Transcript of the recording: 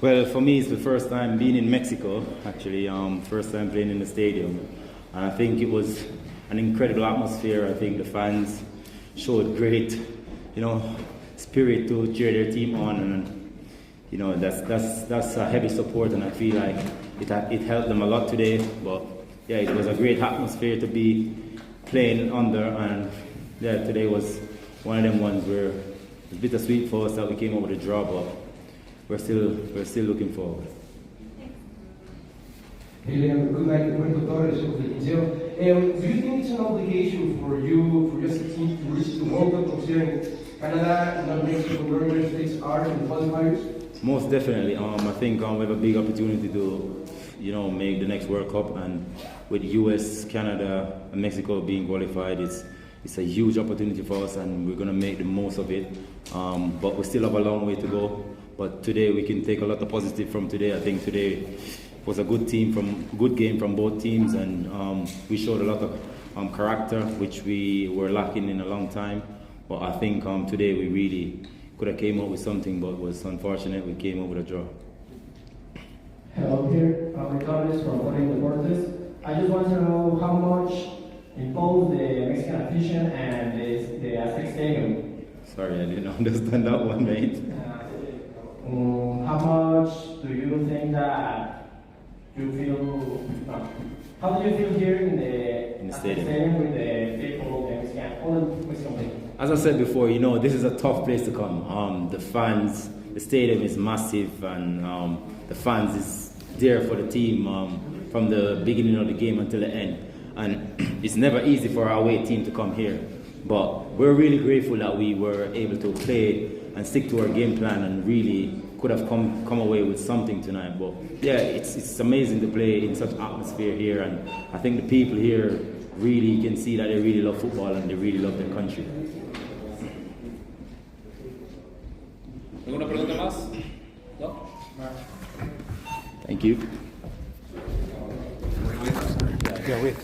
Well, for me, it's the first time being in Mexico, actually, first time playing in the stadium. And I think it was an incredible atmosphere. I think the fans showed great, spirit to cheer their team on. And, that's a heavy support, and I feel like it helped them a lot today. But, yeah, it was a great atmosphere to be playing under. And, yeah, today was one of them ones where it's bittersweet for us that we came over the draw, but we're still looking forward. Hey, good night, Roberto Torres of the Museo. Do you think it's an obligation for your team to reach the World Cup, considering Canada and Mexico and United States are in the qualifiers? Most definitely. I think we have a big opportunity to, make the next World Cup, and with US, Canada, and Mexico being qualified, it's a huge opportunity for us, and we're going to make the most of it. But we still have a long way to go. But today we can take a lot of positive from today. I think today was a good game from both teams, and we showed a lot of character, which we were lacking in a long time. But I think today we really could have came up with something, but it was unfortunate we came up with a draw. Hello here, Ricardo from Foreign Deportes. I just want to know how much in both the Mexican afición and the Aztec Stadium. Sorry, I didn't understand that one, mate. How much do you think that you feel? How do you feel here in the stadium with the people, the Mexican people? As I said before, this is a tough place to come. The fans, the stadium is massive, and the fans is there for the team from the beginning of the game until the end. And it's never easy for our away team to come here. But we're really grateful that we were able to play and stick to our game plan, and really could have come away with something tonight. But yeah, it's amazing to play in such atmosphere here, and I think the people here really can see that they really love football and they really love their country. ¿Alguna pregunta más? ¿No? Thank you. Yeah, wait.